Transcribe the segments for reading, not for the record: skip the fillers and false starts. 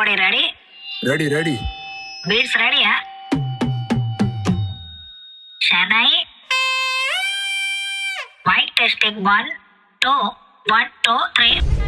everybody ready? Ready. Beats ready, huh? Shanai. Mic testing 1, 2, 1, 2, 3.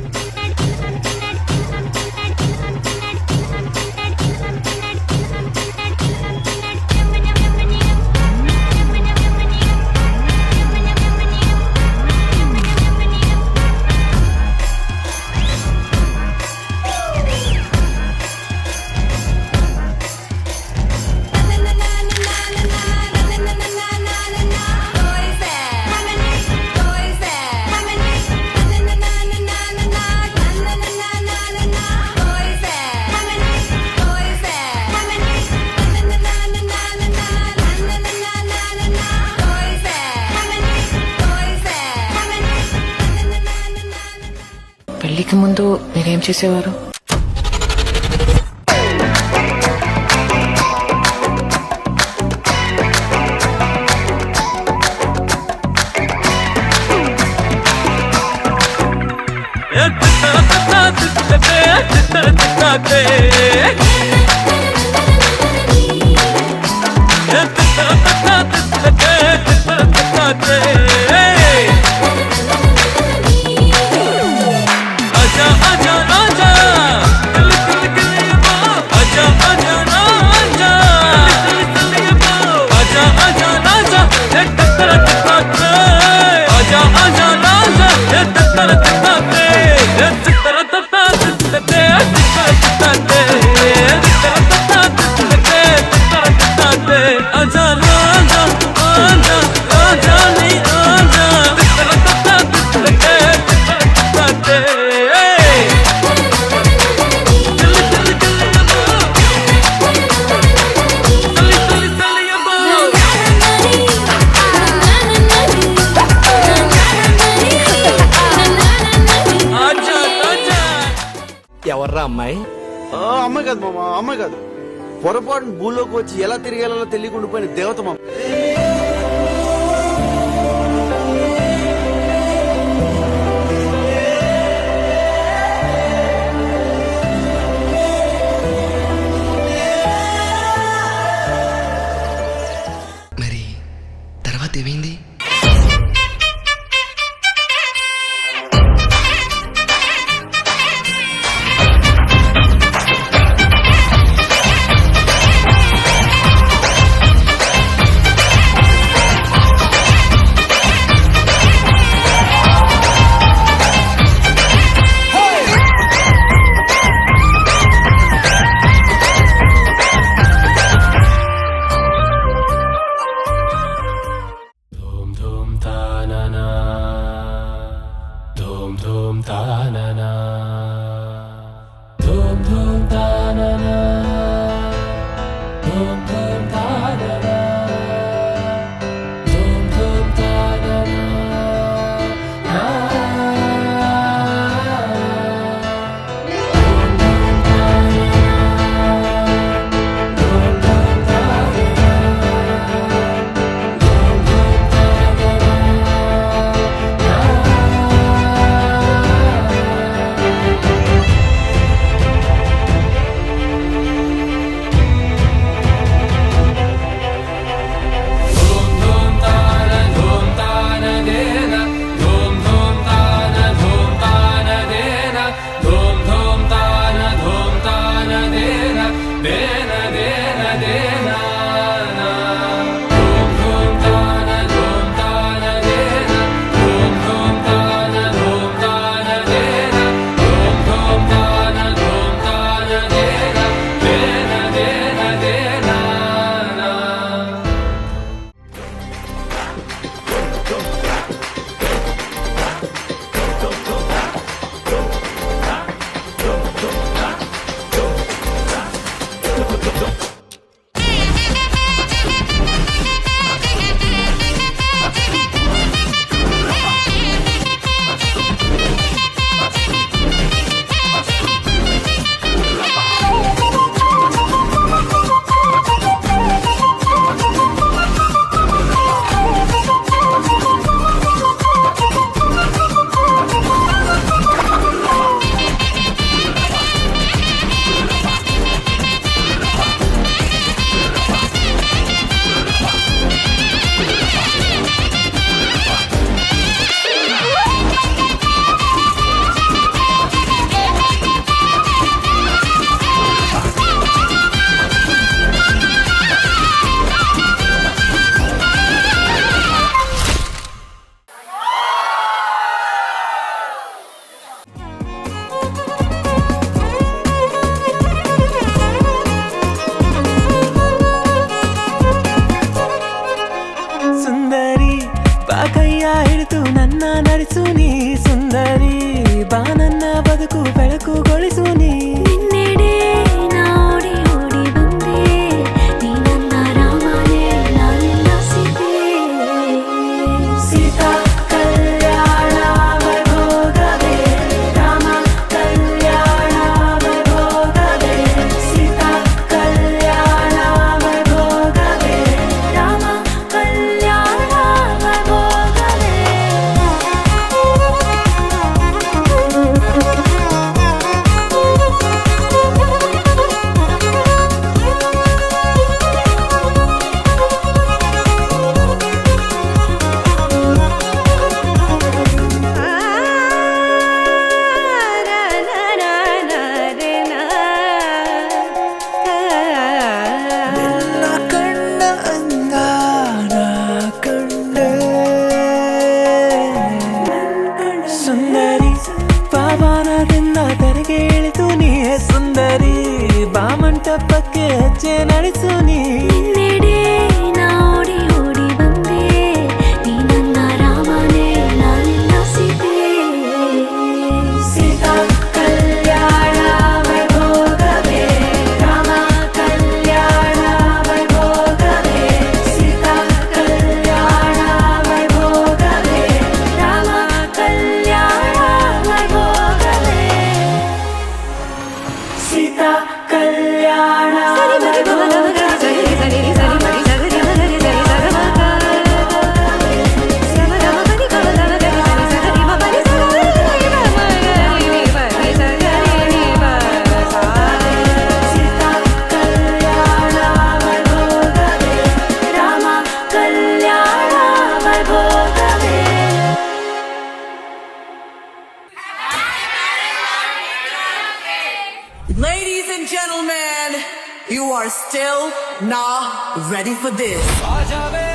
పెళ్లికి ముందు మీరేం చేసేవారు? ఎవర్రా అమ్మాయి? అమ్మాయి కాదు మామ, అమ్మాయి కాదు. పొరపాటున భూలోకి వచ్చి ఎలా తిరిగేలా తెలియకుండా పోయిన దేవత మామ. మరి తర్వాత ఏమైంది? ನಡೆಸು ನೀ ಸುಂದರಿ ಬಾ ನನ್ನ ಬದುಕು ಬೆಳಕುಗೊಳಿಸು ನೀ ನಿನ್ನೆಡೆ ನಾ ಓಡಿ ಓಡಿ ಬಂದೆ ನೀ ನನ್ನ ರಾಮನೇ ನಾನೆಲ್ಲ ಸೀತೆ ಸೀತಾ ಕಲ್ಯಾಣ ವೈಭೋಗವೇ ರಾಮ ಕಲ್ಯಾಣ ವೈಭೋಗವೇ ಸೀತಾ ಕಲ್ಯಾಣ ವೈಭೋಗವೇ ರಾಮ ಕಲ್ಯಾಣ ವೈಭೋಗವೇ ನಿನ್ನ ಕಣ್ಣ ಅಂಗಾರ ಕಂಡೆ ಸುಂದರಿ ಪಾವನದಿಂದ ತೆರೆಗೆ ಇಳಿದು ನೀ ಸುಂದರಿ ಬಾ ಮಂಟಪಕ್ಕೆ ಹೆಜ್ಜೆ ನಡೆಸು ನೀ ನಿನ್ನೆಡೆ ನಾ ಓಡಿ ಓಡಿ ಬಂದೆ ನೀ ನನ್ನ ರಾಮನೇ ನಾನೆಲ್ಲ ಸೀತೆ ಸೀತಾ ಕಲ್ಯಾಣ ವೈಭೋಗವೇ ರಾಮ ಕಲ್ಯಾಣ ವೈಭೋಗವೇ ಸೀತಾ ಕಲ್ಯಾಣ ವೈಭೋಗವೇ ರಾಮ ಕಲ್ಯಾಣ ವೈಭೋಗವೇ ಸೀತಾ ಕಲ್ಯಾಣ ಸೀತಾ ಕಲ್ಯಾಣ ವೈಭೋಗವೇ ರಾಮ ಕಲ್ಯಾಣ ವೈಭೋಗವೇ Ladies and gentlemen, you are still not ready for this.